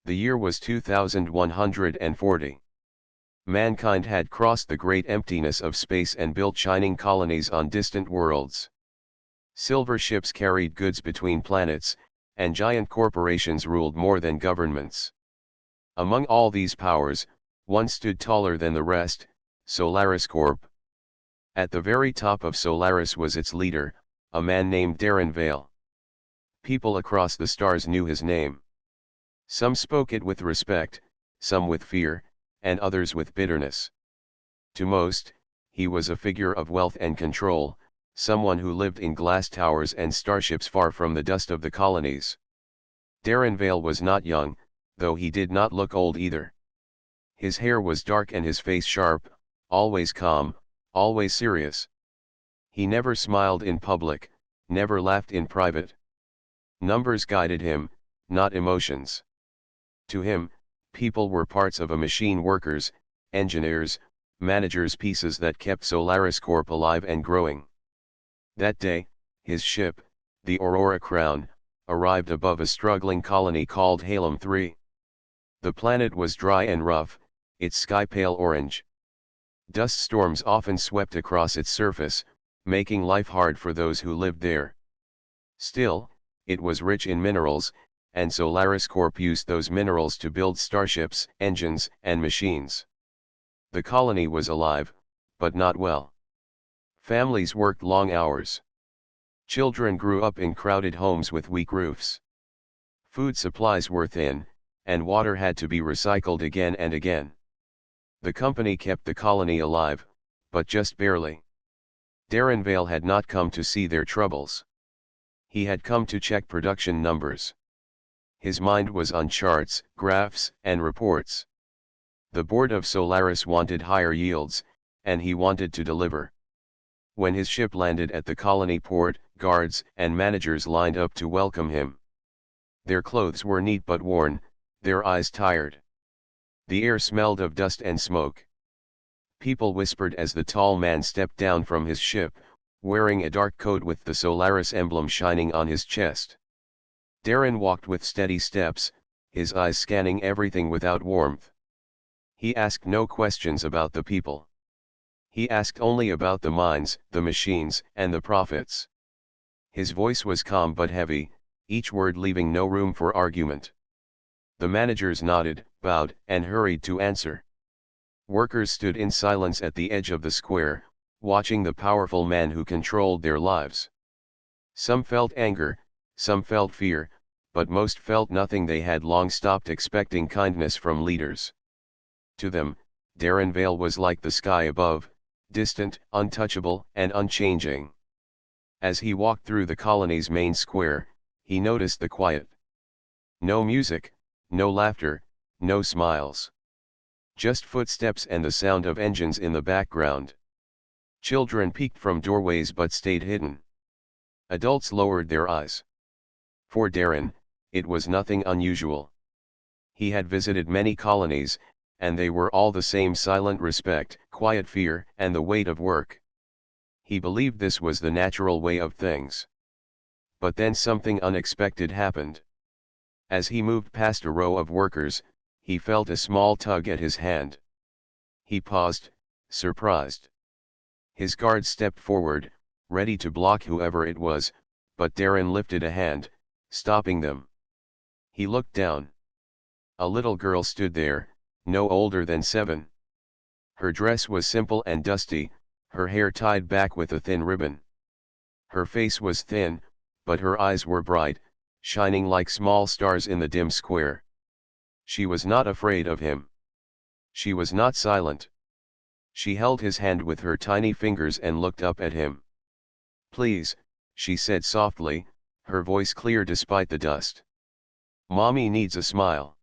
The year was 2140. Mankind had crossed the great emptiness of space and built shining colonies on distant worlds. Silver ships carried goods between planets, and giant corporations ruled more than governments. Among all these powers, one stood taller than the rest, Solaris Corp. At the very top of Solaris was its leader, a man named Darren Vale. People across the stars knew his name. Some spoke it with respect, some with fear, and others with bitterness. To most, he was a figure of wealth and control, someone who lived in glass towers and starships far from the dust of the colonies. Darren Vale was not young, though he did not look old either. His hair was dark and his face sharp, always calm, always serious. He never smiled in public, never laughed in private. Numbers guided him, not emotions. To him, people were parts of a machine, workers, engineers, managers, pieces that kept Solaris Corp alive and growing. That day, his ship, the Aurora Crown, arrived above a struggling colony called Halem 3. The planet was dry and rough, its sky pale orange. Dust storms often swept across its surface, making life hard for those who lived there. Still, it was rich in minerals, and Solaris Corp used those minerals to build starships, engines, and machines. The colony was alive, but not well. Families worked long hours. Children grew up in crowded homes with weak roofs. Food supplies were thin, and water had to be recycled again and again. The company kept the colony alive, but just barely. Darren Vale had not come to see their troubles. He had come to check production numbers. His mind was on charts, graphs, and reports. The board of Solaris wanted higher yields, and he wanted to deliver. When his ship landed at the colony port, guards and managers lined up to welcome him. Their clothes were neat but worn, their eyes tired. The air smelled of dust and smoke. People whispered as the tall man stepped down from his ship, wearing a dark coat with the Solaris emblem shining on his chest. Darren walked with steady steps, his eyes scanning everything without warmth. He asked no questions about the people. He asked only about the mines, the machines, and the profits. His voice was calm but heavy, each word leaving no room for argument. The managers nodded, bowed, and hurried to answer. Workers stood in silence at the edge of the square, watching the powerful man who controlled their lives. Some felt anger, some felt fear, but most felt nothing. They had long stopped expecting kindness from leaders. To them, Darren Vale was like the sky above, distant, untouchable, and unchanging. As he walked through the colony's main square, he noticed the quiet. No music, no laughter, no smiles. Just footsteps and the sound of engines in the background. Children peeked from doorways but stayed hidden. Adults lowered their eyes. For Darren, it was nothing unusual. He had visited many colonies, and they were all the same: silent respect, quiet fear, and the weight of work. He believed this was the natural way of things. But then something unexpected happened. As he moved past a row of workers, he felt a small tug at his hand. He paused, surprised. His guard stepped forward, ready to block whoever it was, but Darren lifted a hand, stopping them. He looked down. A little girl stood there, no older than 7. Her dress was simple and dusty, her hair tied back with a thin ribbon. Her face was thin, but her eyes were bright, shining like small stars in the dim square. She was not afraid of him. She was not silent. She held his hand with her tiny fingers and looked up at him. "Please," she said softly, her voice clear despite the dust. "Mommy needs a smile."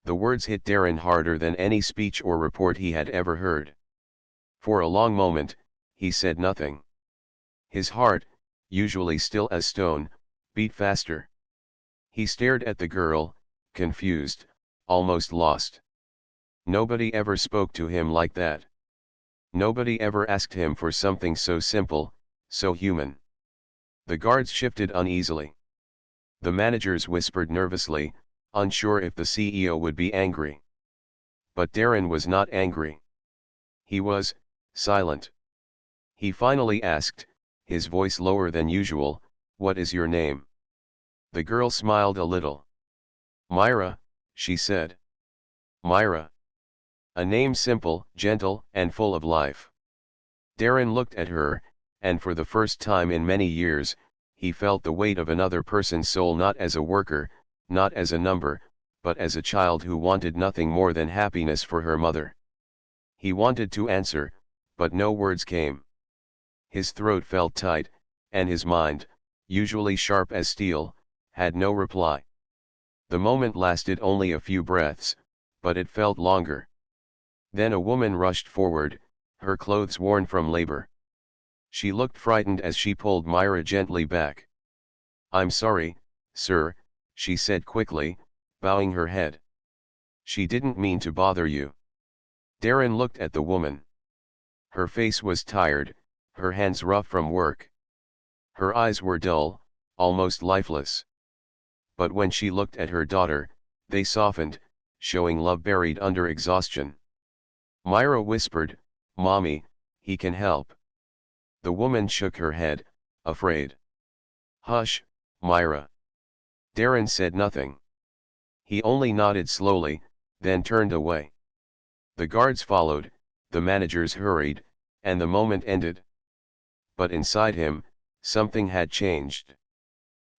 The words hit Darren harder than any speech or report he had ever heard. For a long moment, he said nothing. His heart, usually still as stone, beat faster. He stared at the girl, confused, almost lost. Nobody ever spoke to him like that. Nobody ever asked him for something so simple, so human. The guards shifted uneasily. The managers whispered nervously, unsure if the CEO would be angry. But Darren was not angry. He was silent. He finally asked, his voice lower than usual, "What is your name?" The girl smiled a little. "Myra," she said. "Myra. A name simple, gentle, and full of life." Darren looked at her, and for the first time in many years, he felt the weight of another person's soul, not as a worker, not as a number, but as a child who wanted nothing more than happiness for her mother. He wanted to answer, but no words came. His throat felt tight, and his mind, usually sharp as steel, had no reply. The moment lasted only a few breaths, but it felt longer. Then a woman rushed forward, her clothes worn from labor. She looked frightened as she pulled Myra gently back. "I'm sorry, sir," she said quickly, bowing her head. "She didn't mean to bother you." Darren looked at the woman. Her face was tired, her hands rough from work. Her eyes were dull, almost lifeless. But when she looked at her daughter, they softened, showing love buried under exhaustion. Myra whispered, "Mommy, he can help." The woman shook her head, afraid. "Hush, Myra." Darren said nothing. He only nodded slowly, then turned away. The guards followed, the managers hurried, and the moment ended. But inside him, something had changed.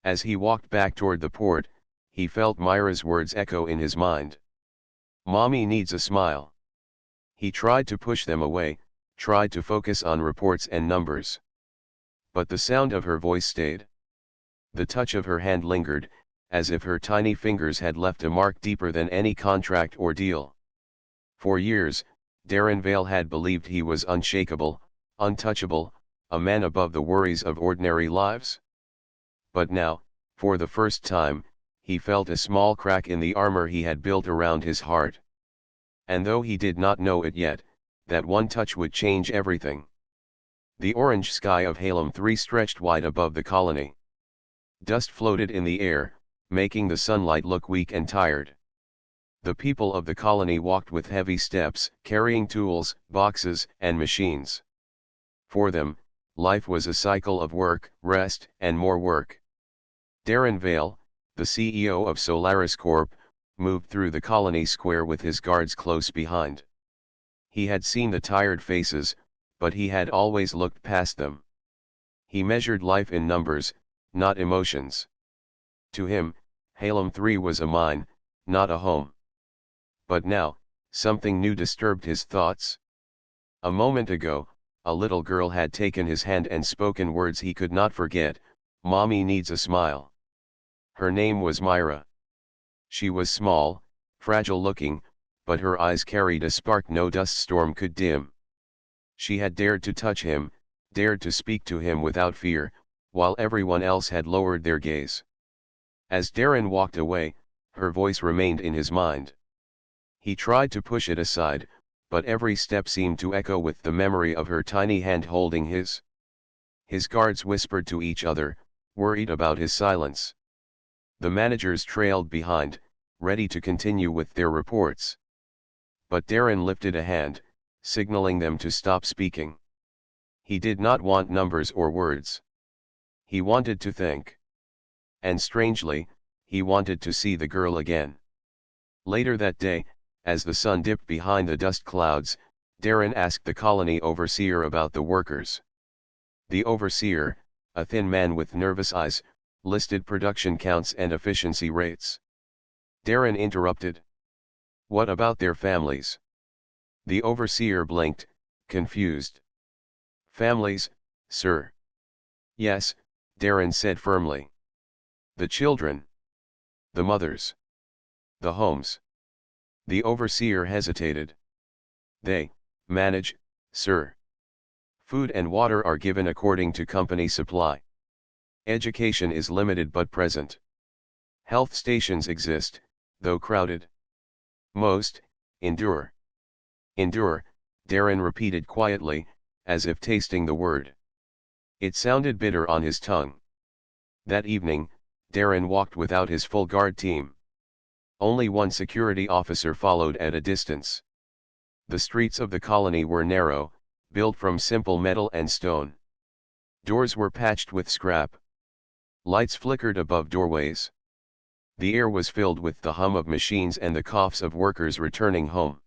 As he walked back toward the port, he felt Myra's words echo in his mind. "Mommy needs a smile." He tried to push them away, tried to focus on reports and numbers. But the sound of her voice stayed. The touch of her hand lingered, as if her tiny fingers had left a mark deeper than any contract or deal. For years, Darren Vale had believed he was unshakable, untouchable, a man above the worries of ordinary lives. But now, for the first time, he felt a small crack in the armor he had built around his heart. And though he did not know it yet, that one touch would change everything. The orange sky of Halem 3 stretched wide above the colony. Dust floated in the air, making the sunlight look weak and tired. The people of the colony walked with heavy steps, carrying tools, boxes, and machines. For them, life was a cycle of work, rest, and more work. Darren Vale, the CEO of Solaris Corp., moved through the colony square with his guards close behind. He had seen the tired faces, but he had always looked past them. He measured life in numbers, not emotions. To him, Halem 3 was a mine, not a home. But now, something new disturbed his thoughts. A moment ago, a little girl had taken his hand and spoken words he could not forget, "Mommy needs a smile." Her name was Myra. She was small, fragile looking, but her eyes carried a spark no dust storm could dim. She had dared to touch him, dared to speak to him without fear, while everyone else had lowered their gaze. As Darren walked away, her voice remained in his mind. He tried to push it aside, but every step seemed to echo with the memory of her tiny hand holding his. His guards whispered to each other, worried about his silence. The managers trailed behind, ready to continue with their reports. But Darren lifted a hand, signaling them to stop speaking. He did not want numbers or words. He wanted to think. And strangely, he wanted to see the girl again. Later that day, as the sun dipped behind the dust clouds, Darren asked the colony overseer about the workers. The overseer, a thin man with nervous eyes, listed production counts and efficiency rates. Darren interrupted. "What about their families?" The overseer blinked, confused. "Families, sir?" "Yes," Darren said firmly. "The children. The mothers. The homes." The overseer hesitated. "They manage, sir. Food and water are given according to company supply. Education is limited but present. Health stations exist, though crowded. Most endure." "Endure," Darren repeated quietly, as if tasting the word. It sounded bitter on his tongue. That evening, Darren walked without his full guard team. Only one security officer followed at a distance. The streets of the colony were narrow, built from simple metal and stone. Doors were patched with scrap. Lights flickered above doorways. The air was filled with the hum of machines and the coughs of workers returning home.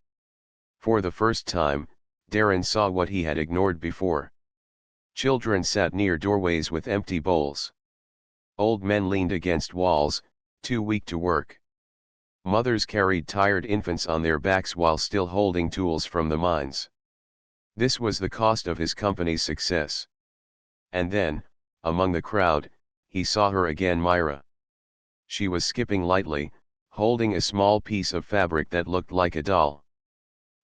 For the first time, Darren saw what he had ignored before. Children sat near doorways with empty bowls. Old men leaned against walls, too weak to work. Mothers carried tired infants on their backs while still holding tools from the mines. This was the cost of his company's success. And then, among the crowd, he saw her again, Myra. She was skipping lightly, holding a small piece of fabric that looked like a doll.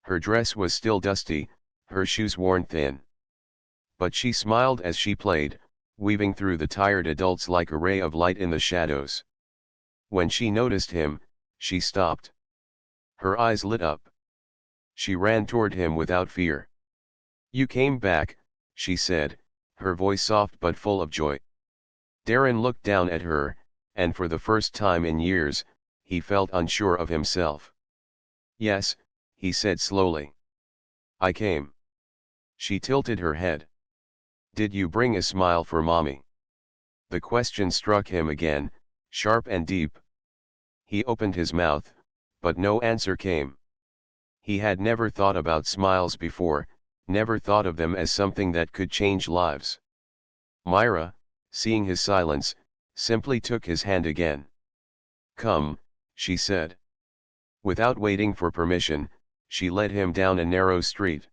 Her dress was still dusty, her shoes worn thin. But she smiled as she played, weaving through the tired adults like a ray of light in the shadows. When she noticed him, she stopped. Her eyes lit up. She ran toward him without fear. "You came back," she said, her voice soft but full of joy. Darren looked down at her, and for the first time in years, he felt unsure of himself. "Yes," he said slowly. "I came." She tilted her head. "Did you bring a smile for Mommy?" The question struck him again, sharp and deep. He opened his mouth, but no answer came. He had never thought about smiles before, never thought of them as something that could change lives. Myra, seeing his silence, simply took his hand again. "Come," she said. Without waiting for permission, she led him down a narrow street.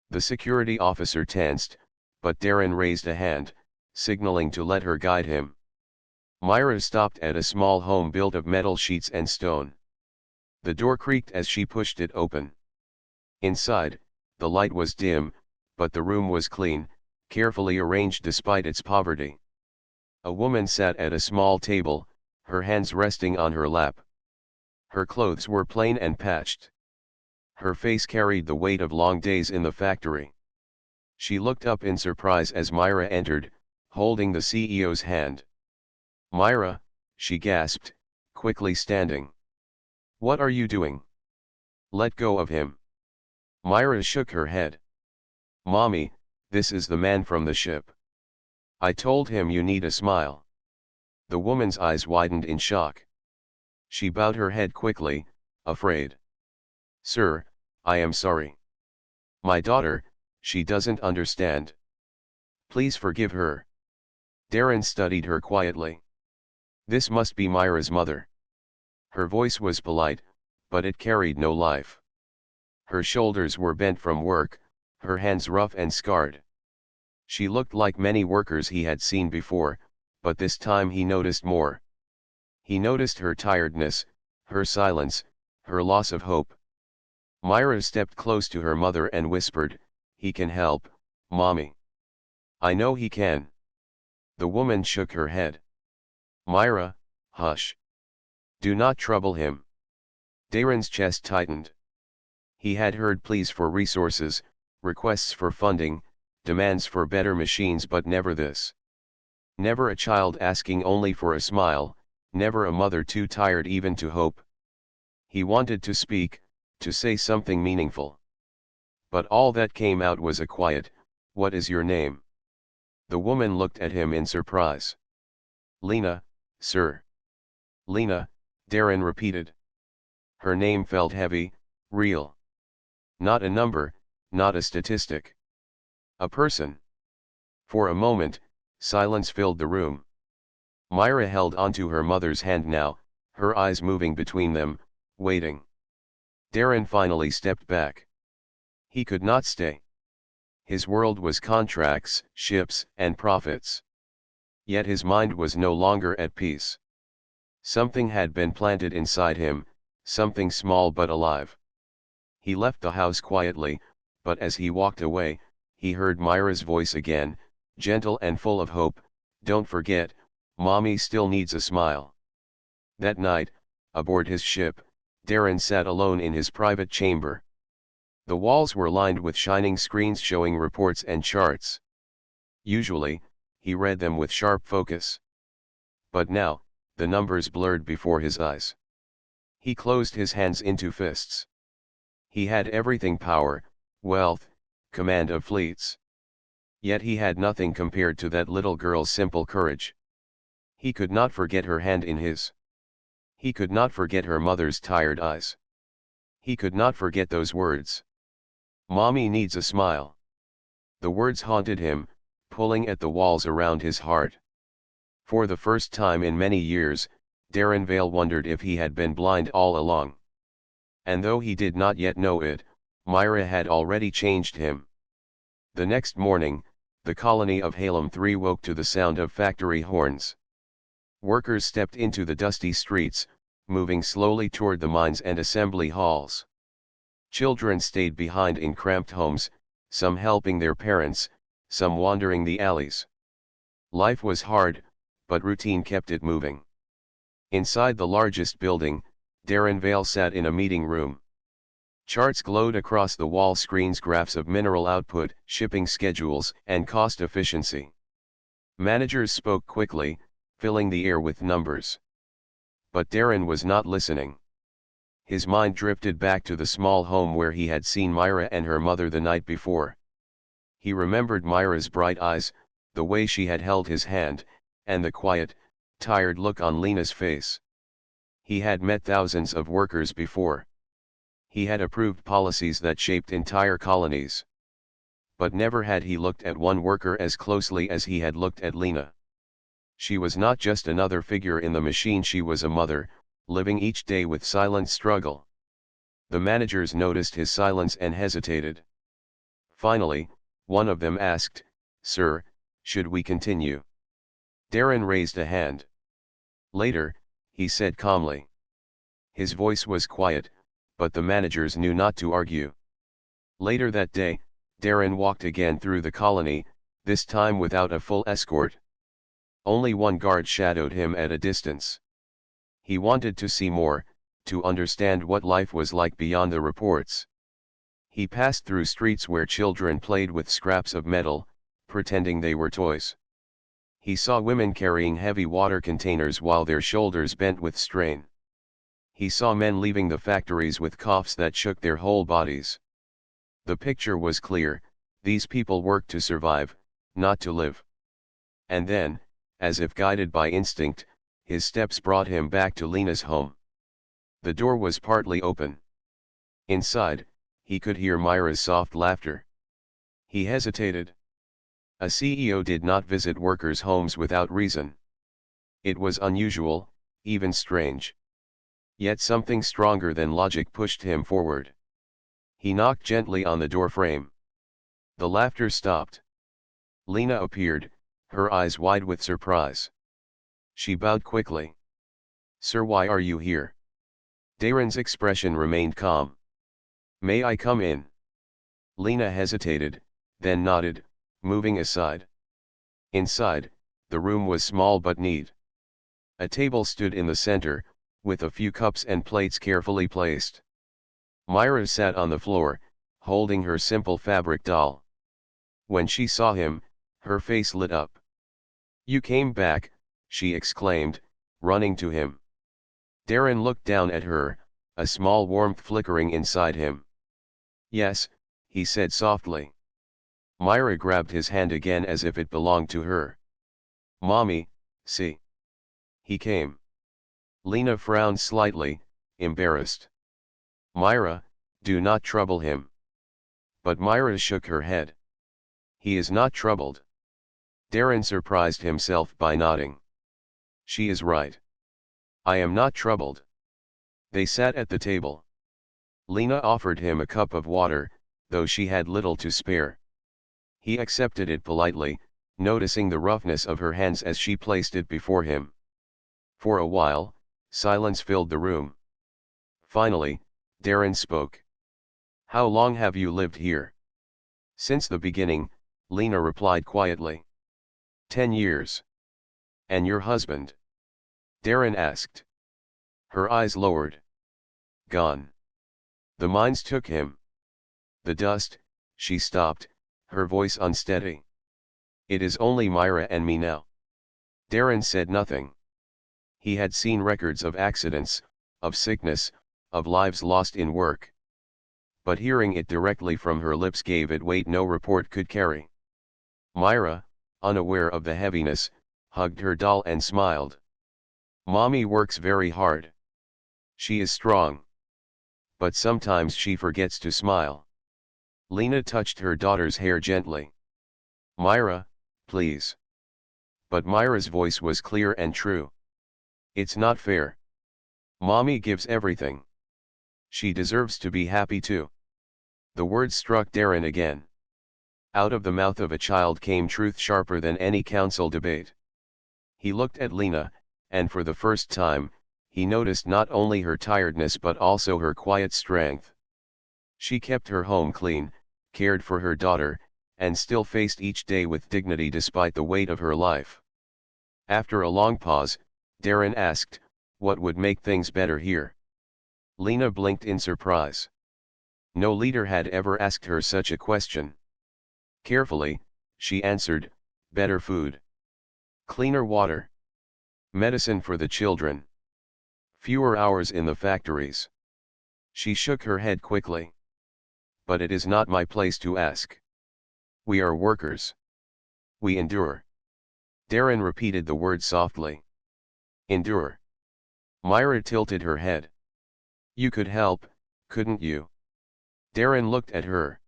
The security officer tensed, but Darren raised a hand, signaling to let her guide him. Myra stopped at a small home built of metal sheets and stone. The door creaked as she pushed it open. Inside, the light was dim, but the room was clean, carefully arranged despite its poverty. A woman sat at a small table, her hands resting on her lap. Her clothes were plain and patched. Her face carried the weight of long days in the factory. She looked up in surprise as Myra entered, holding the CEO's hand. "Myra," she gasped, quickly standing. "What are you doing? Let go of him." Myra shook her head. "Mommy, this is the man from the ship. I told him you need a smile." The woman's eyes widened in shock. She bowed her head quickly, afraid. "Sir, I am sorry. My daughter, she doesn't understand. Please forgive her." Darren studied her quietly. This must be Myra's mother. Her voice was polite, but it carried no life. Her shoulders were bent from work, her hands rough and scarred. She looked like many workers he had seen before, but this time he noticed more. He noticed her tiredness, her silence, her loss of hope. Myra stepped close to her mother and whispered, "He can help, Mommy. I know he can." The woman shook her head. "Myra, hush. Do not trouble him." Darren's chest tightened. He had heard pleas for resources, requests for funding, demands for better machines, but never this. Never a child asking only for a smile, never a mother too tired even to hope. He wanted to speak, to say something meaningful. But all that came out was a quiet, "What is your name?" The woman looked at him in surprise. "Lena, sir." "Lena," Darren repeated. Her name felt heavy, real. Not a number, not a statistic. A person. For a moment, silence filled the room. Myra held onto her mother's hand now, her eyes moving between them, waiting. Darren finally stepped back. He could not stay. His world was contracts, ships, and profits. Yet his mind was no longer at peace. Something had been planted inside him, something small but alive. He left the house quietly, but as he walked away, he heard Myra's voice again, gentle and full of hope, "Don't forget, Mommy still needs a smile." That night, aboard his ship, Darren sat alone in his private chamber. The walls were lined with shining screens showing reports and charts. Usually, he read them with sharp focus. But now, the numbers blurred before his eyes. He closed his hands into fists. He had everything: power, wealth, command of fleets. Yet he had nothing compared to that little girl's simple courage. He could not forget her hand in his. He could not forget her mother's tired eyes. He could not forget those words. "Mommy needs a smile." The words haunted him, pulling at the walls around his heart. For the first time in many years, Darren Vale wondered if he had been blind all along. And though he did not yet know it, Myra had already changed him. The next morning, the colony of Halem 3 woke to the sound of factory horns. Workers stepped into the dusty streets, moving slowly toward the mines and assembly halls. Children stayed behind in cramped homes, some helping their parents, some wandering the alleys. Life was hard, but routine kept it moving. Inside the largest building, Darren Vale sat in a meeting room. Charts glowed across the wall, screens, graphs of mineral output, shipping schedules, and cost efficiency. Managers spoke quickly, filling the air with numbers. But Darren was not listening. His mind drifted back to the small home where he had seen Myra and her mother the night before. He remembered Myra's bright eyes, the way she had held his hand, and the quiet, tired look on Lena's face. He had met thousands of workers before. He had approved policies that shaped entire colonies. But never had he looked at one worker as closely as he had looked at Lena. She was not just another figure in the machine, she was a mother, living each day with silent struggle. The managers noticed his silence and hesitated. Finally, one of them asked, "Sir, should we continue?" Darren raised a hand. "Later," he said calmly. His voice was quiet, but the managers knew not to argue. Later that day, Darren walked again through the colony, this time without a full escort. Only one guard shadowed him at a distance. He wanted to see more, to understand what life was like beyond the reports. He passed through streets where children played with scraps of metal, pretending they were toys. He saw women carrying heavy water containers while their shoulders bent with strain. He saw men leaving the factories with coughs that shook their whole bodies. The picture was clear: these people worked to survive, not to live. And then, as if guided by instinct, his steps brought him back to Lena's home. The door was partly open. Inside, he could hear Myra's soft laughter. He hesitated. A CEO did not visit workers' homes without reason. It was unusual, even strange. Yet something stronger than logic pushed him forward. He knocked gently on the door frame. The laughter stopped. Lena appeared, her eyes wide with surprise. She bowed quickly. "Sir, why are you here?" Darren's expression remained calm. "May I come in?" Lena hesitated, then nodded, moving aside. Inside, the room was small but neat. A table stood in the center, with a few cups and plates carefully placed. Myra sat on the floor, holding her simple fabric doll. When she saw him, her face lit up. "You came back," she exclaimed, running to him. Darren looked down at her, a small warmth flickering inside him. "Yes," he said softly. Myra grabbed his hand again as if it belonged to her. "Mommy, see." He came. Lena frowned slightly, embarrassed. "Myra, do not trouble him." But Myra shook her head. "He is not troubled." Darren surprised himself by nodding. "She is right. I am not troubled." They sat at the table. Lena offered him a cup of water, though she had little to spare. He accepted it politely, noticing the roughness of her hands as she placed it before him. For a while, silence filled the room. Finally, Darren spoke. "How long have you lived here?" "Since the beginning," Lena replied quietly. 10 years. "And your husband?" Darren asked. Her eyes lowered. "Gone. The mines took him." "The dust," she stopped, her voice unsteady. "It is only Myra and me now." Darren said nothing. He had seen records of accidents, of sickness, of lives lost in work. But hearing it directly from her lips gave it weight no report could carry. Myra, unaware of the heaviness, hugged her doll and smiled. Mommy works very hard. She is strong. But sometimes she forgets to smile. Lena touched her daughter's hair gently. Myra, please. But Myra's voice was clear and true. It's not fair. Mommy gives everything. She deserves to be happy too. The words struck Darren again. Out of the mouth of a child came truth sharper than any council debate. He looked at Lena, and for the first time, he noticed not only her tiredness but also her quiet strength. She kept her home clean, cared for her daughter, and still faced each day with dignity despite the weight of her life. After a long pause, Darren asked, "What would make things better here?" Lena blinked in surprise. No leader had ever asked her such a question. Carefully, she answered, "Better food. Cleaner water. Medicine for the children. Fewer hours in the factories." She shook her head quickly. "But it is not my place to ask. We are workers. We endure." Darren repeated the word softly. Endure. Myra tilted her head. "You could help, couldn't you?" Darren looked at her.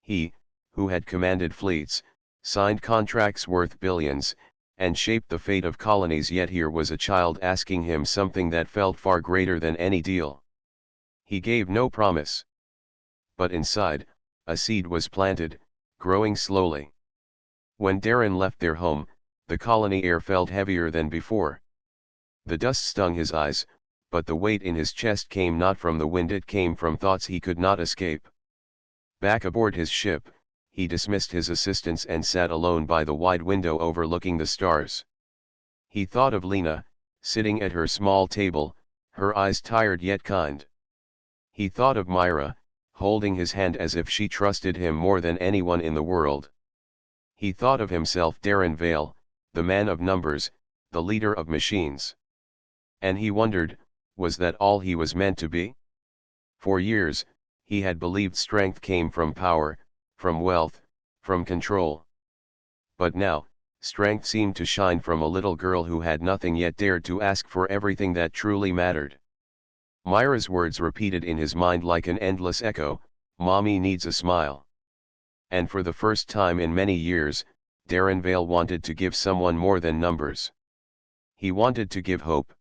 He, who had commanded fleets, signed contracts worth billions, and shaped the fate of colonies, yet here was a child asking him something that felt far greater than any deal. He gave no promise. But inside, a seed was planted, growing slowly. When Darren left their home, the colony air felt heavier than before. The dust stung his eyes, but the weight in his chest came not from the wind, it came from thoughts he could not escape. Back aboard his ship, he dismissed his assistants and sat alone by the wide window overlooking the stars. He thought of Lena, sitting at her small table, her eyes tired yet kind. He thought of Myra, holding his hand as if she trusted him more than anyone in the world. He thought of himself, Darren Vale, the man of numbers, the leader of machines. And he wondered, was that all he was meant to be? For years, he had believed strength came from power, from wealth, from control. But now, strength seemed to shine from a little girl who had nothing yet dared to ask for everything that truly mattered. Myra's words repeated in his mind like an endless echo, "Mommy needs a smile." And for the first time in many years, Darren Vale wanted to give someone more than numbers. He wanted to give hope.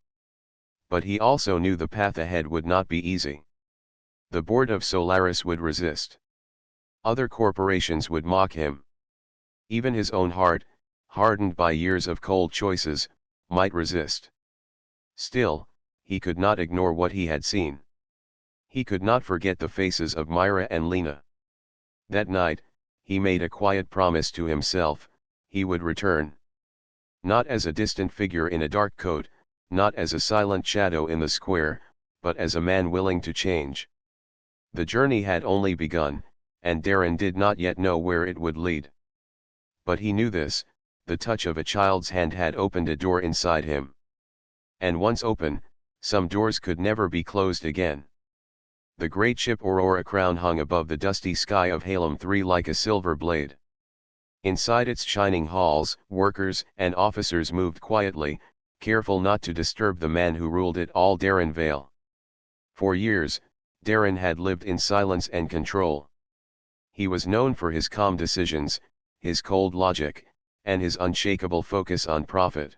But he also knew the path ahead would not be easy. The board of Solaris would resist. Other corporations would mock him. Even his own heart, hardened by years of cold choices, might resist. Still, he could not ignore what he had seen. He could not forget the faces of Myra and Lena. That night, he made a quiet promise to himself: he would return. Not as a distant figure in a dark coat, not as a silent shadow in the square, but as a man willing to change. The journey had only begun, and Darren did not yet know where it would lead. But he knew this: the touch of a child's hand had opened a door inside him. And once open, some doors could never be closed again. The great ship Aurora Crown hung above the dusty sky of Halem 3 like a silver blade. Inside its shining halls, workers and officers moved quietly, careful not to disturb the man who ruled it all, Darren Vale. For years, Darren had lived in silence and control. He was known for his calm decisions, his cold logic, and his unshakable focus on profit.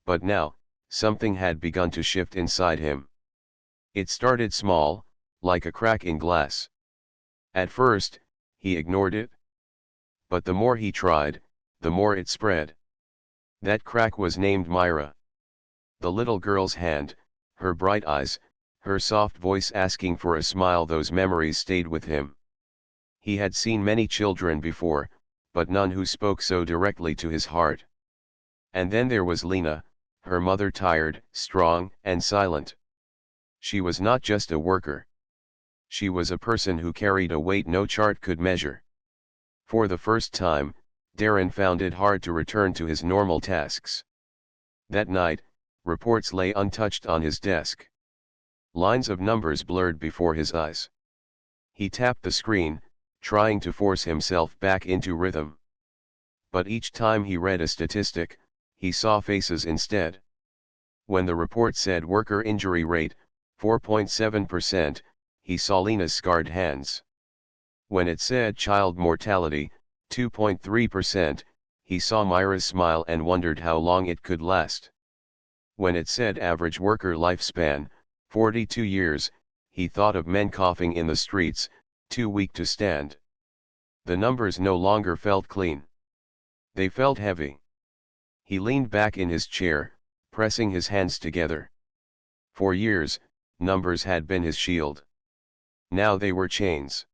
But now, something had begun to shift inside him. It started small, like a crack in glass. At first, he ignored it. But the more he tried, the more it spread. That crack was named Myra. The little girl's hand, her bright eyes, her soft voice asking for a smile, those memories stayed with him. He had seen many children before, but none who spoke so directly to his heart. And then there was Lena, her mother, tired, strong, and silent. She was not just a worker. She was a person who carried a weight no chart could measure. For the first time, Darren found it hard to return to his normal tasks. That night, reports lay untouched on his desk. Lines of numbers blurred before his eyes. He tapped the screen, trying to force himself back into rhythm. But each time he read a statistic, he saw faces instead. When the report said worker injury rate, 4.7%, he saw Lena's scarred hands. When it said child mortality, 2.3%, he saw Myra's smile and wondered how long it could last. When it said average worker lifespan, 42 years, he thought of men coughing in the streets, too weak to stand. The numbers no longer felt clean. They felt heavy. He leaned back in his chair, pressing his hands together. For years, numbers had been his shield. Now they were chains.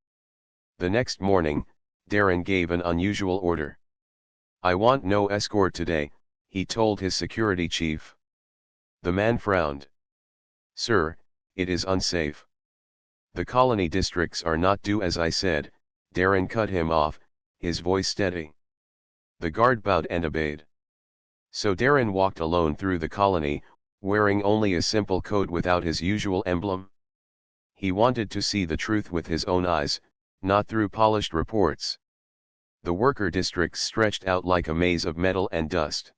The next morning, Darren gave an unusual order. "I want no escort today," he told his security chief. The man frowned. "Sir, it is unsafe. The colony districts are not due as I said," Darren cut him off, his voice steady. The guard bowed and obeyed. So Darren walked alone through the colony, wearing only a simple coat without his usual emblem. He wanted to see the truth with his own eyes, not through polished reports. The worker districts stretched out like a maze of metal and dust.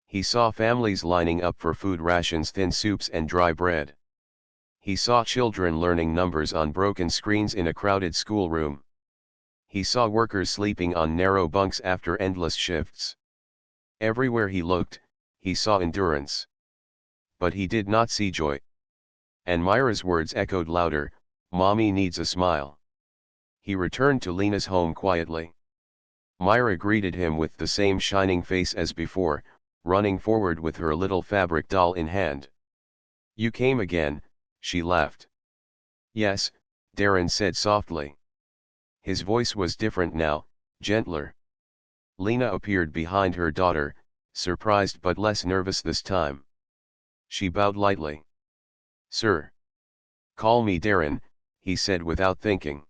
He saw families lining up for food rations, thin soups and dry bread. He saw children learning numbers on broken screens in a crowded schoolroom. He saw workers sleeping on narrow bunks after endless shifts. Everywhere he looked, he saw endurance. But he did not see joy. And Myra's words echoed louder, "Mommy needs a smile." He returned to Lena's home quietly. Myra greeted him with the same shining face as before, running forward with her little fabric doll in hand. "You came again," she laughed. "Yes," Darren said softly. His voice was different now, gentler. Lena appeared behind her daughter, surprised but less nervous this time. She bowed lightly. "Sir." "Call me Darren," he said without thinking.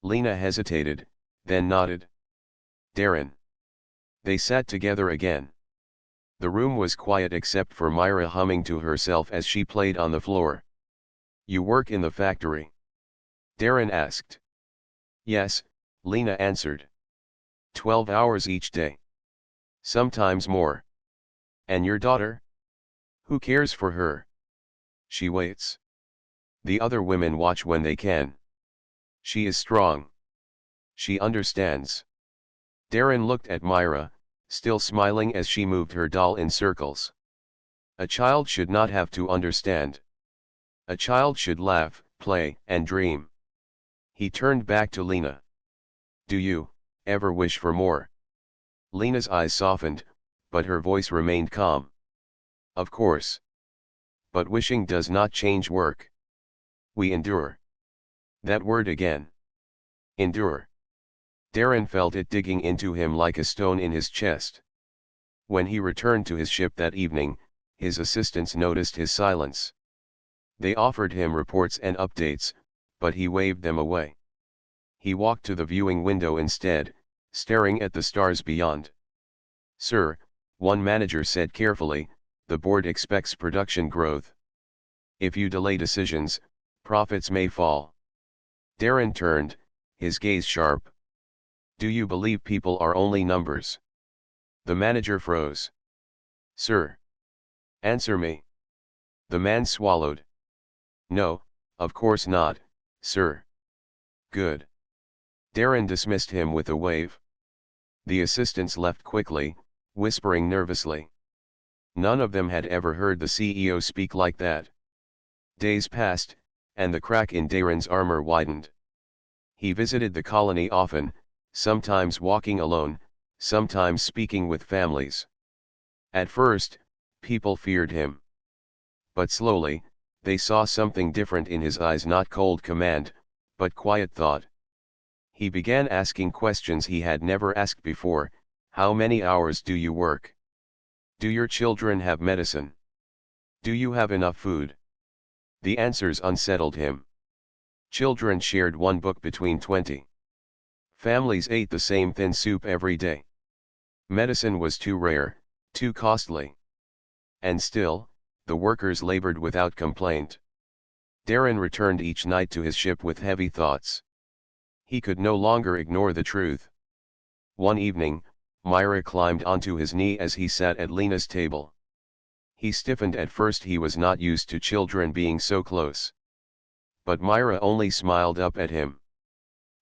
Lena hesitated, then nodded. "Darren." They sat together again. The room was quiet except for Myra humming to herself as she played on the floor. "You work in the factory?" Darren asked. "Yes," Lena answered. 12 hours each day. Sometimes more. "And your daughter? Who cares for her?" "She waits. The other women watch when they can. She is strong. She understands." Darren looked at Myra, still smiling as she moved her doll in circles. A child should not have to understand. A child should laugh, play, and dream. He turned back to Lena. "Do you ever wish for more?" Lena's eyes softened, but her voice remained calm. "Of course. But wishing does not change work. We endure." That word again. Endure. Darren felt it digging into him like a stone in his chest. When he returned to his ship that evening, his assistants noticed his silence. They offered him reports and updates, but he waved them away. He walked to the viewing window instead, staring at the stars beyond. "Sir," one manager said carefully, "the board expects production growth. If you delay decisions, profits may fall." Darren turned, his gaze sharp. "Do you believe people are only numbers?" The manager froze. "Sir. Answer me." The man swallowed. "No, of course not, sir." "Good." Darren dismissed him with a wave. The assistants left quickly, whispering nervously. None of them had ever heard the CEO speak like that. Days passed, and the crack in Darren's armor widened. He visited the colony often, sometimes walking alone, sometimes speaking with families. At first, people feared him. But slowly, they saw something different in his eyes, not cold command, but quiet thought. He began asking questions he had never asked before. "How many hours do you work? Do your children have medicine? Do you have enough food?" The answers unsettled him. Children shared one book between 20. Families ate the same thin soup every day. Medicine was too rare, too costly. And still, the workers labored without complaint. Darren returned each night to his ship with heavy thoughts. He could no longer ignore the truth. One evening, Myra climbed onto his knee as he sat at Lena's table. He stiffened at first. He was not used to children being so close. But Myra only smiled up at him.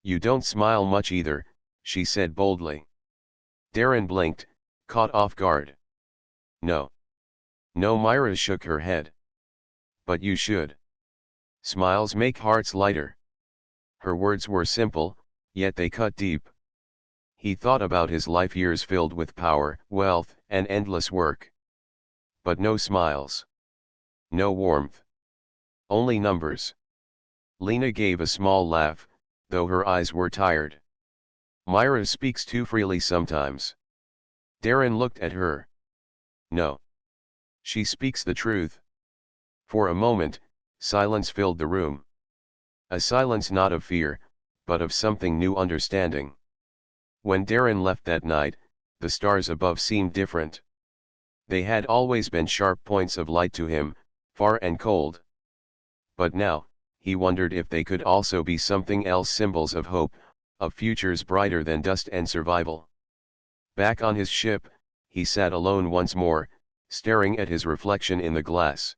"You don't smile much either," she said boldly. Darren blinked, caught off guard. "No. No." Myra shook her head. "But you should. Smiles make hearts lighter." Her words were simple, yet they cut deep. He thought about his life years filled with power, wealth, and endless work. But no smiles. No warmth. Only numbers. Lena gave a small laugh, though her eyes were tired. "Myra speaks too freely sometimes." Darren looked at her. "No. She speaks the truth." For a moment, silence filled the room. A silence not of fear, but of something new: understanding. When Darren left that night, the stars above seemed different. They had always been sharp points of light to him, far and cold. But now, he wondered if they could also be something else: symbols of hope, of futures brighter than dust and survival. Back on his ship, he sat alone once more, staring at his reflection in the glass.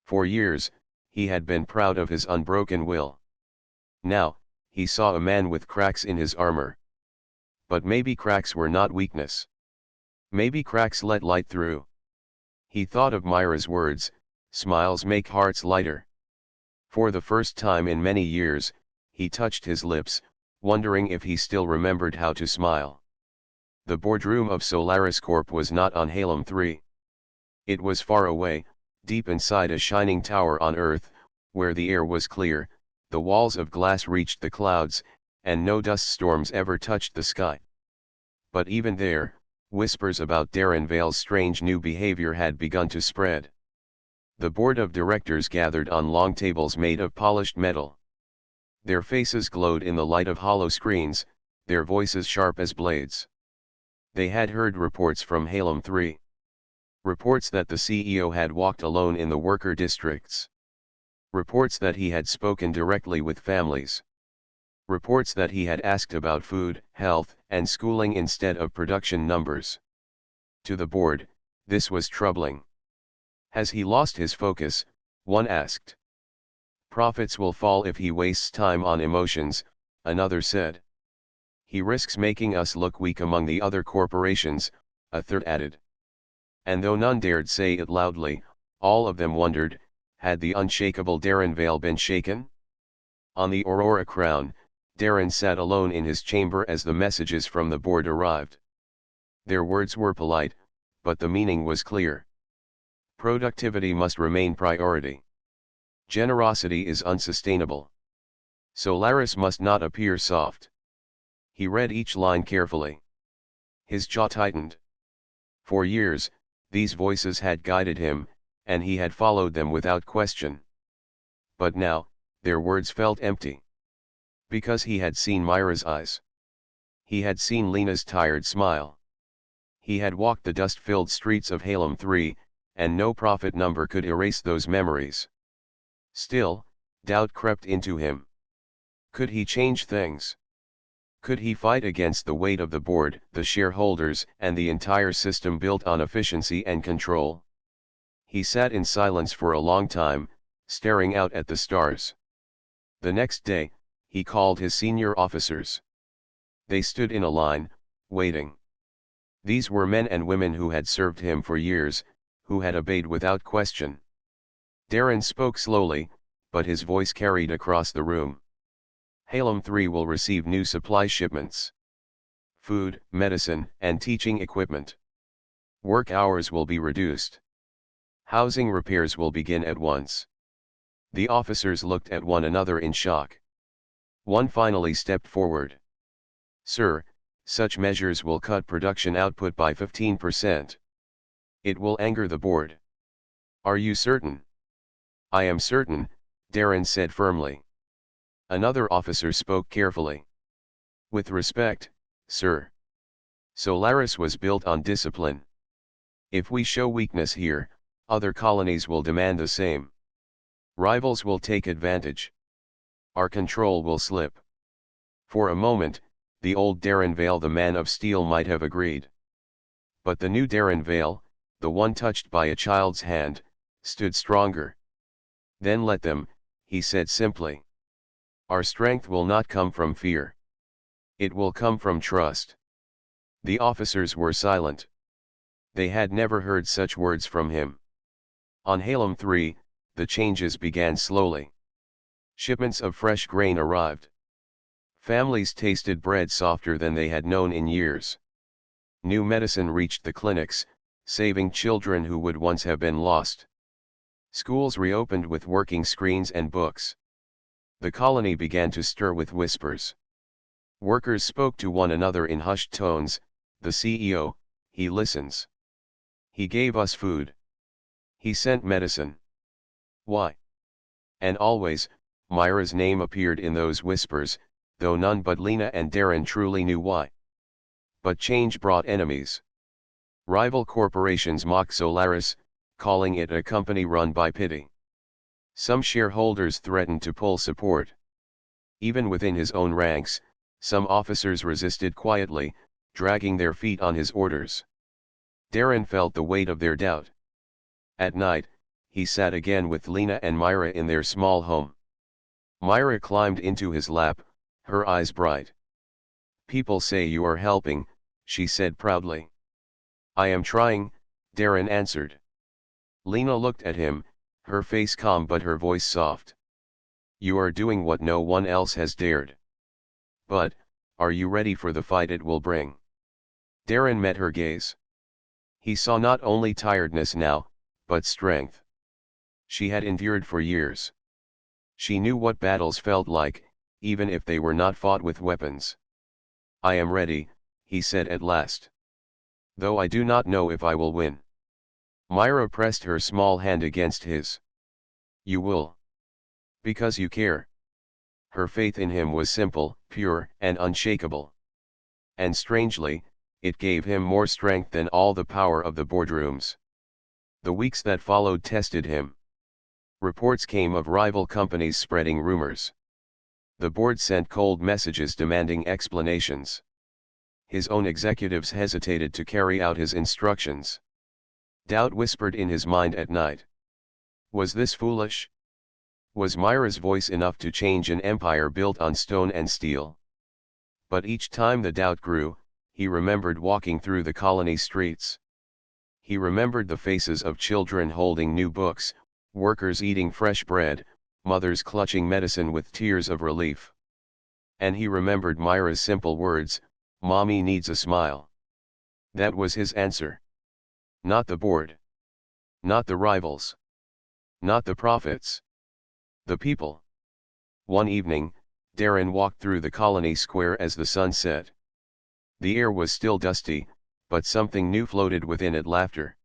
For years, he had been proud of his unbroken will. Now, he saw a man with cracks in his armor. But maybe cracks were not weakness. Maybe cracks let light through. He thought of Myra's words, "Smiles make hearts lighter." For the first time in many years, he touched his lips, wondering if he still remembered how to smile. The boardroom of Solaris Corp was not on Halem 3. It was far away, deep inside a shining tower on Earth, where the air was clear, the walls of glass reached the clouds, and no dust storms ever touched the sky. But even there, whispers about Darren Vale's strange new behavior had begun to spread. The board of directors gathered on long tables made of polished metal. Their faces glowed in the light of hollow screens, their voices sharp as blades. They had heard reports from Halem 3. Reports that the CEO had walked alone in the worker districts. Reports that he had spoken directly with families. Reports that he had asked about food, health, and schooling instead of production numbers. To the board, this was troubling. Has he lost his focus? One asked. Profits will fall if he wastes time on emotions, another said. He risks making us look weak among the other corporations, a third added. And though none dared say it loudly, all of them wondered, had the unshakable Darren Vale been shaken? On the Aurora Crown, Darren sat alone in his chamber as the messages from the board arrived. Their words were polite, but the meaning was clear. Productivity must remain priority. Generosity is unsustainable. Solaris must not appear soft. He read each line carefully. His jaw tightened. For years, these voices had guided him, and he had followed them without question. But now, their words felt empty. Because he had seen Myra's eyes. He had seen Lena's tired smile. He had walked the dust-filled streets of Halem 3, and no profit number could erase those memories. Still, doubt crept into him. Could he change things? Could he fight against the weight of the board, the shareholders, and the entire system built on efficiency and control? He sat in silence for a long time, staring out at the stars. The next day, he called his senior officers. They stood in a line, waiting. These were men and women who had served him for years, who had obeyed without question. Darren spoke slowly, but his voice carried across the room. Halem 3 will receive new supply shipments. Food, medicine, and teaching equipment. Work hours will be reduced. Housing repairs will begin at once. The officers looked at one another in shock. One finally stepped forward. Sir, such measures will cut production output by 15%. It will anger the board. Are you certain? I am certain, Darren said firmly. Another officer spoke carefully. With respect, sir. Solaris was built on discipline. If we show weakness here, other colonies will demand the same. Rivals will take advantage. Our control will slip. For a moment, the old Darren Vale, the man of steel, might have agreed. But the new Darren Vale, the one touched by a child's hand, stood stronger. Then let them, he said simply. Our strength will not come from fear. It will come from trust. The officers were silent. They had never heard such words from him. On Halem 3, the changes began slowly. Shipments of fresh grain arrived. Families tasted bread softer than they had known in years. New medicine reached the clinics, saving children who would once have been lost. Schools reopened with working screens and books. The colony began to stir with whispers. Workers spoke to one another in hushed tones. The CEO, he listens. He gave us food. He sent medicine. Why? And always, Myra's name appeared in those whispers, though none but Lena and Darren truly knew why. But change brought enemies. Rival corporations mocked Solaris, calling it a company run by pity. Some shareholders threatened to pull support. Even within his own ranks, some officers resisted quietly, dragging their feet on his orders. Darren felt the weight of their doubt. At night, he sat again with Lena and Myra in their small home. Myra climbed into his lap, her eyes bright. People say you are helping, she said proudly. I am trying, Darren answered. Lena looked at him, her face calm but her voice soft. You are doing what no one else has dared. But, are you ready for the fight it will bring? Darren met her gaze. He saw not only tiredness now, but strength. She had endured for years. She knew what battles felt like, even if they were not fought with weapons. I am ready, he said at last. Though I do not know if I will win. Myra pressed her small hand against his. You will. Because you care. Her faith in him was simple, pure, and unshakable. And strangely, it gave him more strength than all the power of the boardrooms. The weeks that followed tested him. Reports came of rival companies spreading rumors. The board sent cold messages demanding explanations. His own executives hesitated to carry out his instructions. Doubt whispered in his mind at night. Was this foolish? Was Myra's voice enough to change an empire built on stone and steel? But each time the doubt grew, he remembered walking through the colony streets. He remembered the faces of children holding new books, workers eating fresh bread, mothers clutching medicine with tears of relief. And he remembered Myra's simple words, "Mommy needs a smile." That was his answer. Not the board. Not the rivals. Not the profits. The people. One evening, Darren walked through the colony square as the sun set. The air was still dusty, but something new floated within it: laughter.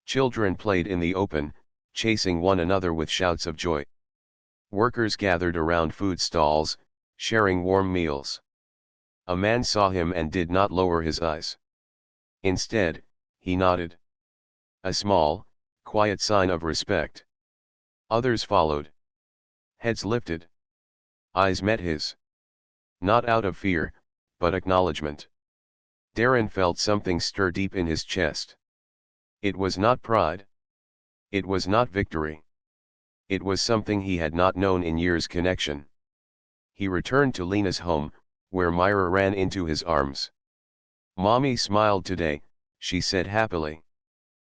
Children played in the open, chasing one another with shouts of joy. Workers gathered around food stalls, sharing warm meals. A man saw him and did not lower his eyes. Instead, he nodded. A small, quiet sign of respect. Others followed. Heads lifted. Eyes met his. Not out of fear, but acknowledgement. Darren felt something stir deep in his chest. It was not pride. It was not victory. It was something he had not known in years: connection. He returned to Lena's home, where Myra ran into his arms. Mommy smiled today, she said happily.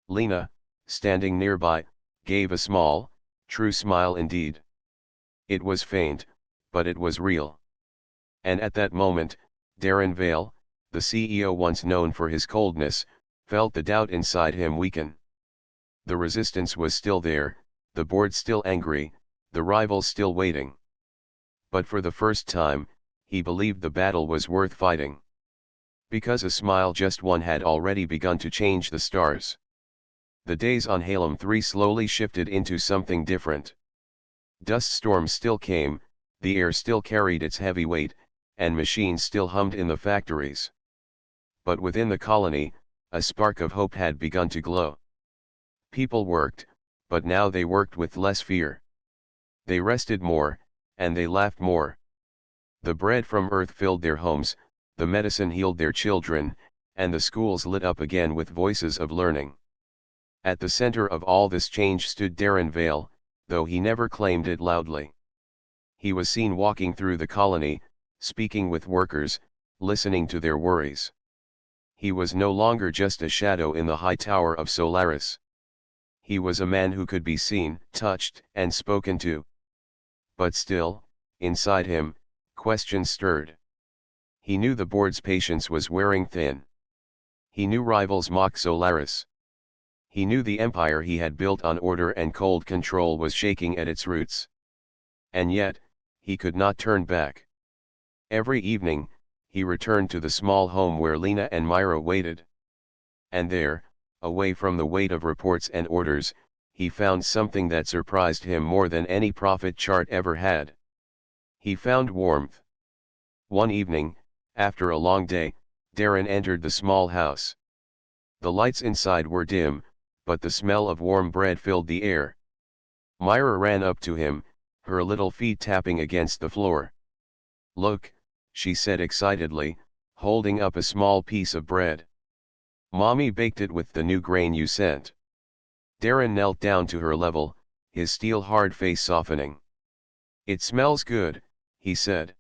Lena, standing nearby, gave a small, true smile indeed. It was faint, but it was real. And at that moment, Darren Vale, the CEO once known for his coldness, felt the doubt inside him weaken. The resistance was still there, the board still angry, the rivals still waiting. But for the first time, he believed the battle was worth fighting. Because a smile, just one, had already begun to change the stars. The days on Halem 3 slowly shifted into something different. Dust storms still came, the air still carried its heavy weight, and machines still hummed in the factories. But within the colony, a spark of hope had begun to glow. People worked, but now they worked with less fear. They rested more, and they laughed more. The bread from earth filled their homes, the medicine healed their children, and the schools lit up again with voices of learning. At the center of all this change stood Darren Vale, though he never claimed it loudly. He was seen walking through the colony, speaking with workers, listening to their worries. He was no longer just a shadow in the high tower of Solaris. He was a man who could be seen, touched, and spoken to. But still, inside him, questions stirred. He knew the board's patience was wearing thin. He knew rivals mocked Solaris. He knew the empire he had built on order and cold control was shaking at its roots. And yet, he could not turn back. Every evening, he returned to the small home where Lena and Myra waited. And there, away from the weight of reports and orders, he found something that surprised him more than any profit chart ever had. He found warmth. One evening, after a long day, Darren entered the small house. The lights inside were dim, but the smell of warm bread filled the air. Myra ran up to him, her little feet tapping against the floor. "Look," she said excitedly, holding up a small piece of bread. "Mommy baked it with the new grain you sent." Darren knelt down to her level, his steel-hard face softening. "It smells good," he said.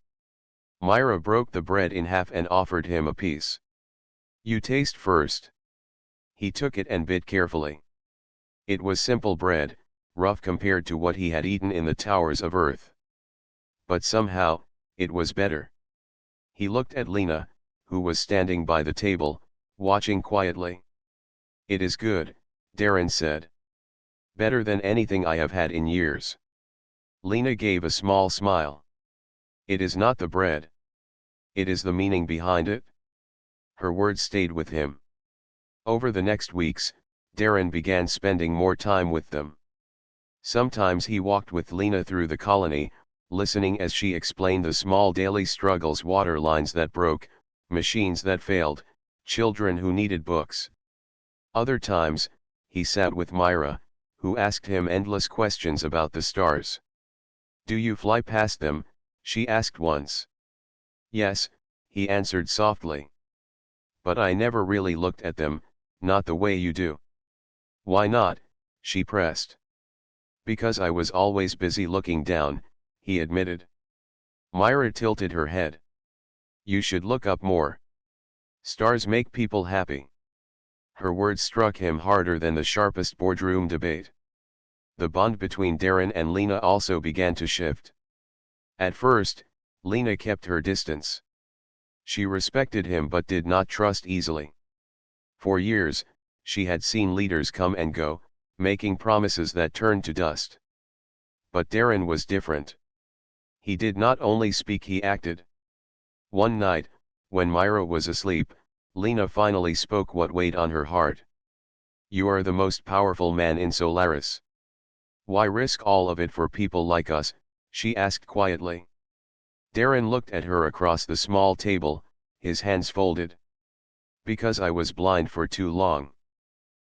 Myra broke the bread in half and offered him a piece. "You taste first." He took it and bit carefully. It was simple bread, rough compared to what he had eaten in the towers of earth. But somehow, it was better. He looked at Lena, who was standing by the table, watching quietly. "It is good," Darren said. "Better than anything I have had in years." Lena gave a small smile. "It is not the bread. It is the meaning behind it." Her words stayed with him. Over the next weeks, Darren began spending more time with them. Sometimes he walked with Lena through the colony, listening as she explained the small daily struggles: water lines that broke, machines that failed, children who needed books. Other times, he sat with Myra, who asked him endless questions about the stars. "Do you fly past them?" she asked once. "Yes," he answered softly. "But I never really looked at them, not the way you do." "Why not?" she pressed. "Because I was always busy looking down," he admitted. Myra tilted her head. "You should look up more. Stars make people happy." Her words struck him harder than the sharpest boardroom debate. The bond between Darren and Lena also began to shift. At first, Lena kept her distance. She respected him but did not trust easily. For years, she had seen leaders come and go, making promises that turned to dust. But Darren was different. He did not only speak, he acted. One night, when Myra was asleep, Lena finally spoke what weighed on her heart. "You are the most powerful man in Solaris. Why risk all of it for people like us?" she asked quietly. Darren looked at her across the small table, his hands folded. "Because I was blind for too long.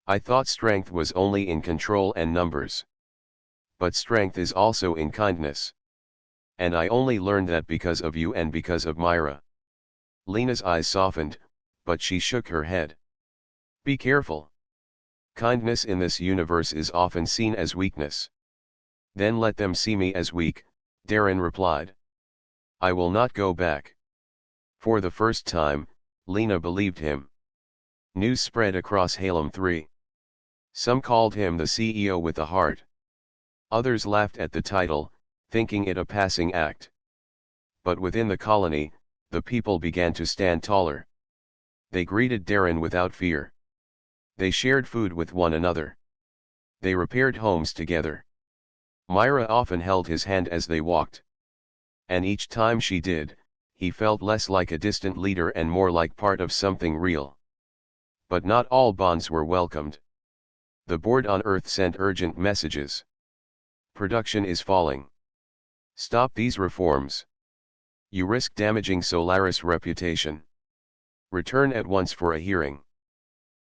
I thought strength was only in control and numbers. But strength is also in kindness. And I only learned that because of you and because of Myra." Lena's eyes softened, but she shook her head. "Be careful. Kindness in this universe is often seen as weakness." "Then let them see me as weak," Darren replied. "I will not go back." For the first time, Lena believed him. News spread across Halem 3. Some called him the CEO with a heart. Others laughed at the title, thinking it a passing act. But within the colony, the people began to stand taller. They greeted Darren without fear. They shared food with one another. They repaired homes together. Myra often held his hand as they walked. And each time she did, he felt less like a distant leader and more like part of something real. But not all bonds were welcomed. The board on Earth sent urgent messages. "Production is falling. Stop these reforms. You risk damaging Solaris' reputation. Return at once for a hearing."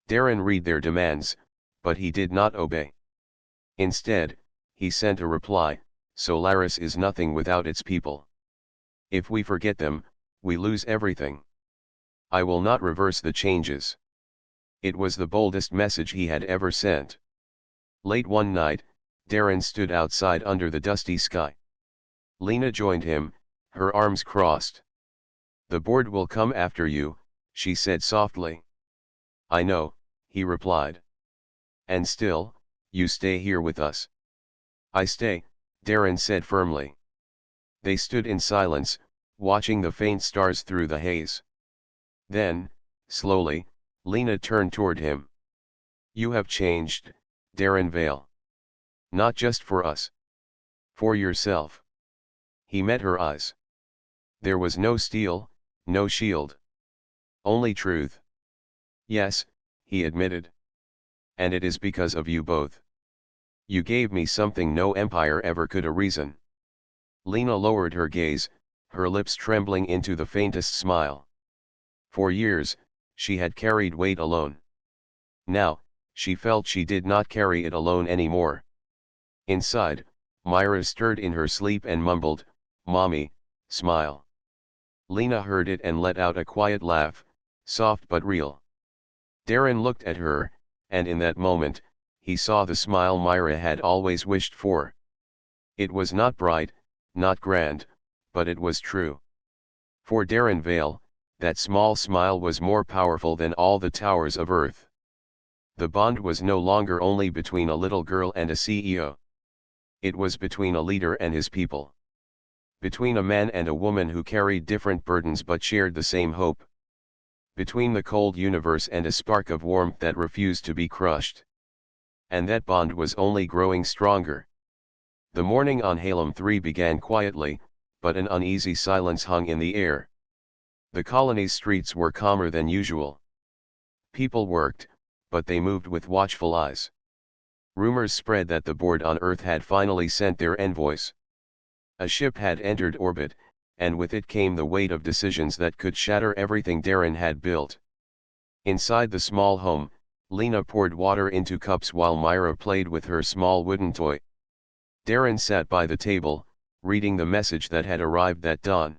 Darren read their demands, but he did not obey. Instead, he sent a reply, Solaris is nothing without its people. If we forget them, we lose everything. I will not reverse the changes. It was the boldest message he had ever sent. Late one night, Darren stood outside under the dusty sky. Lena joined him, her arms crossed. "The board will come after you," she said softly. "I know," he replied. "And still, you stay here with us." "I stay," Darren said firmly. They stood in silence, watching the faint stars through the haze. Then, slowly, Lena turned toward him. "You have changed, Darren Vale. Not just for us. For yourself." He met her eyes. There was no steel, no shield. Only truth. "Yes," he admitted. "And it is because of you both. You gave me something no empire ever could. A reason." Lena lowered her gaze, her lips trembling into the faintest smile. For years, she had carried weight alone. Now, she felt she did not carry it alone anymore. Inside, Myra stirred in her sleep and mumbled, "Mommy, smile." Lena heard it and let out a quiet laugh, soft but real. Darren looked at her, and in that moment, he saw the smile Myra had always wished for. It was not bright, not grand, but it was true. For Darren Vale, that small smile was more powerful than all the towers of earth. The bond was no longer only between a little girl and a CEO. It was between a leader and his people. Between a man and a woman who carried different burdens but shared the same hope. Between the cold universe and a spark of warmth that refused to be crushed. And that bond was only growing stronger. The morning on Halem 3 began quietly, but an uneasy silence hung in the air. The colony's streets were calmer than usual. People worked, but they moved with watchful eyes. Rumors spread that the board on Earth had finally sent their envoys. A ship had entered orbit, and with it came the weight of decisions that could shatter everything Darren had built. Inside the small home, Lena poured water into cups while Myra played with her small wooden toy. Darren sat by the table, reading the message that had arrived that dawn.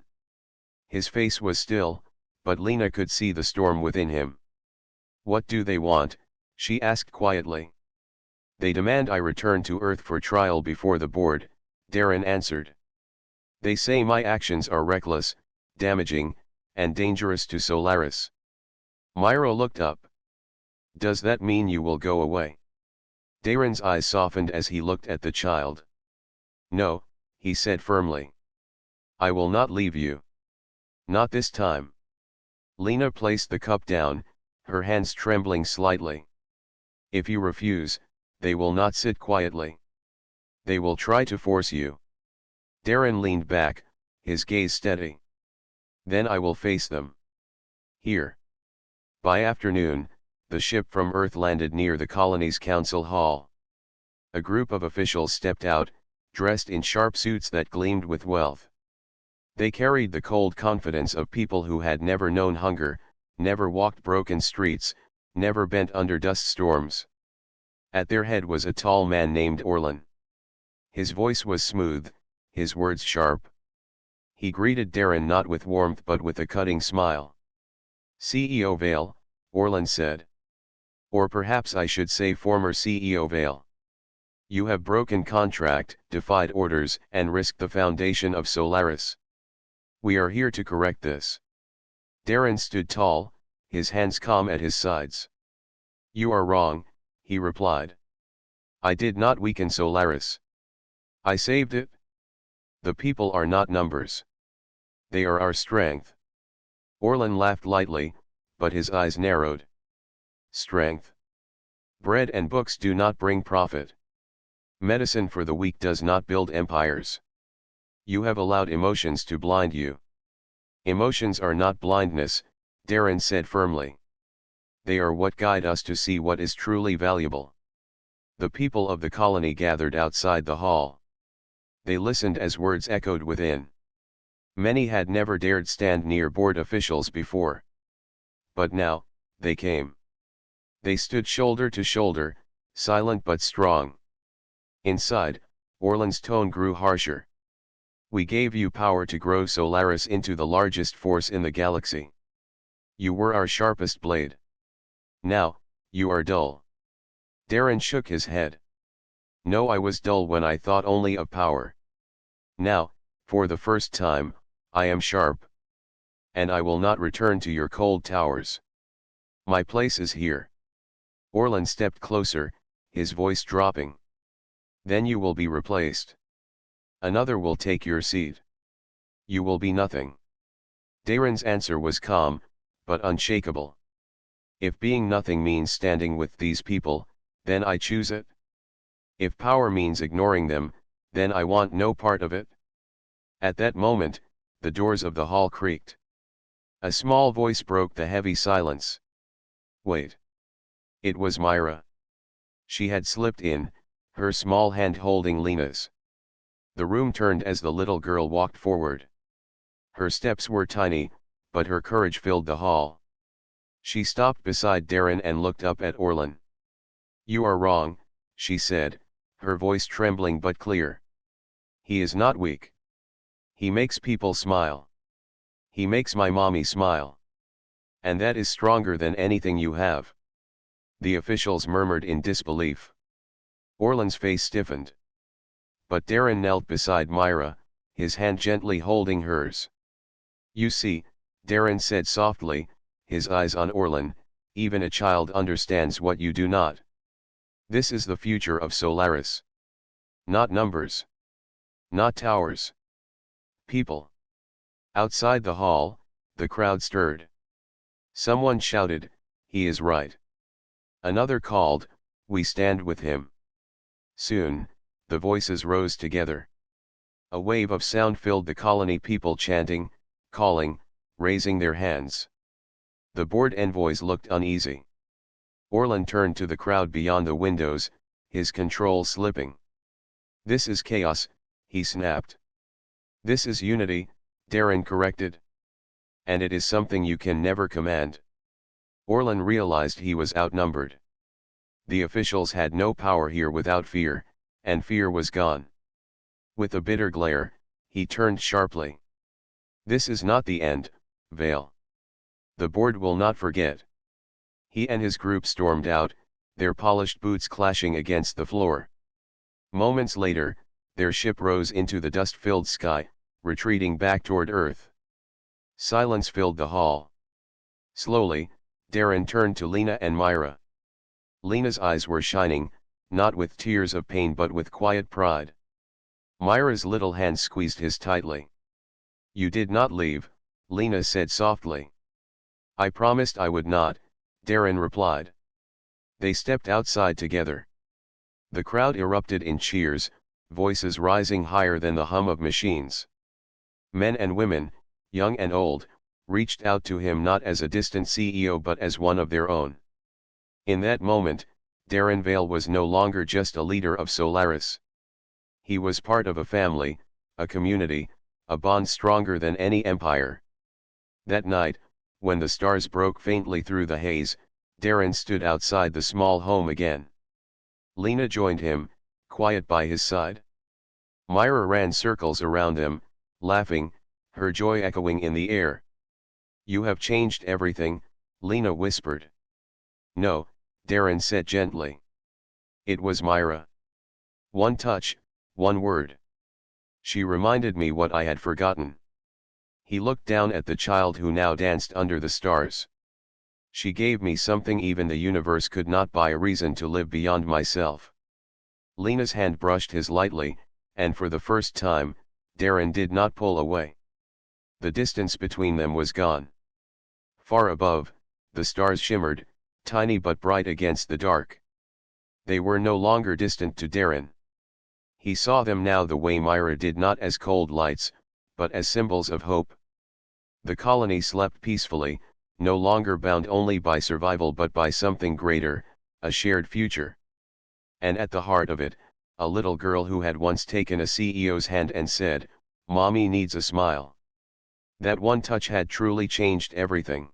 His face was still, but Lena could see the storm within him. "What do they want?" she asked quietly. "They demand I return to Earth for trial before the board," Darren answered. "They say my actions are reckless, damaging, and dangerous to Solaris." Myra looked up. "Does that mean you will go away?" Darren's eyes softened as he looked at the child. "No," he said firmly. "I will not leave you. Not this time." Lena placed the cup down, her hands trembling slightly. "If you refuse, they will not sit quietly. They will try to force you." Darren leaned back, his gaze steady. "Then I will face them. Here." By afternoon, the ship from Earth landed near the colony's council hall. A group of officials stepped out, dressed in sharp suits that gleamed with wealth. They carried the cold confidence of people who had never known hunger, never walked broken streets, never bent under dust storms. At their head was a tall man named Orlan. His voice was smooth, his words sharp. He greeted Darren not with warmth but with a cutting smile. "CEO Vale," Orlan said. "Or perhaps I should say former CEO Vale. You have broken contract, defied orders, and risked the foundation of Solaris. We are here to correct this." Darren stood tall, his hands calm at his sides. "You are wrong," he replied. "I did not weaken Solaris. I saved it. The people are not numbers. They are our strength." Orlan laughed lightly, but his eyes narrowed. "Strength? Bread and books do not bring profit. Medicine for the weak does not build empires. You have allowed emotions to blind you." "Emotions are not blindness," Darren said firmly. "They are what guide us to see what is truly valuable." The people of the colony gathered outside the hall. They listened as words echoed within. Many had never dared stand near board officials before. But now, they came. They stood shoulder to shoulder, silent but strong. Inside, Orlan's tone grew harsher. We gave you power to grow Solaris into the largest force in the galaxy. You were our sharpest blade. Now, you are dull. Darren shook his head. No, I was dull when I thought only of power. Now, for the first time, I am sharp. And I will not return to your cold towers. My place is here. Orlan stepped closer, his voice dropping. Then you will be replaced. Another will take your seat. You will be nothing. Darren's answer was calm, but unshakable. If being nothing means standing with these people, then I choose it. If power means ignoring them, then I want no part of it. At that moment, the doors of the hall creaked. A small voice broke the heavy silence. Wait. It was Myra. She had slipped in, her small hand holding Lena's. The room turned as the little girl walked forward. Her steps were tiny, but her courage filled the hall. She stopped beside Darren and looked up at Orlan. You are wrong, she said, her voice trembling but clear. He is not weak. He makes people smile. He makes my mommy smile. And that is stronger than anything you have. The officials murmured in disbelief. Orlan's face stiffened. But Darren knelt beside Myra, his hand gently holding hers. You see, Darren said softly, his eyes on Orlan, even a child understands what you do not. This is the future of Solaris. Not numbers. Not towers. People. Outside the hall, the crowd stirred. Someone shouted, he is right. Another called, we stand with him. Soon, the voices rose together. A wave of sound filled the colony, people chanting, calling, raising their hands. The board envoys looked uneasy. Orlan turned to the crowd beyond the windows, his control slipping. This is chaos, he snapped. This is unity, Darren corrected. And it is something you can never command. Orlan realized he was outnumbered. The officials had no power here without fear, and fear was gone. With a bitter glare, he turned sharply. This is not the end, Vale. The board will not forget. He and his group stormed out, their polished boots clashing against the floor. Moments later, their ship rose into the dust-filled sky, retreating back toward Earth. Silence filled the hall. Slowly, Darren turned to Lena and Myra. Lena's eyes were shining, not with tears of pain but with quiet pride. Myra's little hand squeezed his tightly. You did not leave, Lena said softly. I promised I would not, Darren replied. They stepped outside together. The crowd erupted in cheers, voices rising higher than the hum of machines. Men and women, young and old, reached out to him not as a distant CEO but as one of their own. In that moment, Darren Vale was no longer just a leader of Solaris. He was part of a family, a community, a bond stronger than any empire. That night, when the stars broke faintly through the haze, Darren stood outside the small home again. Lena joined him, quiet by his side. Myra ran circles around them, laughing, her joy echoing in the air. You have changed everything, Lena whispered. No, Darren said gently. It was Myra. One touch, one word. She reminded me what I had forgotten. He looked down at the child who now danced under the stars. She gave me something even the universe could not buy, a reason to live beyond myself. Lena's hand brushed his lightly, and for the first time, Darren did not pull away. The distance between them was gone. Far above, the stars shimmered, tiny but bright against the dark. They were no longer distant to Darren. He saw them now the way Myra did, not as cold lights, but as symbols of hope. The colony slept peacefully, no longer bound only by survival but by something greater, a shared future. And at the heart of it, a little girl who had once taken a CEO's hand and said, "Mommy needs a smile." That one touch had truly changed everything.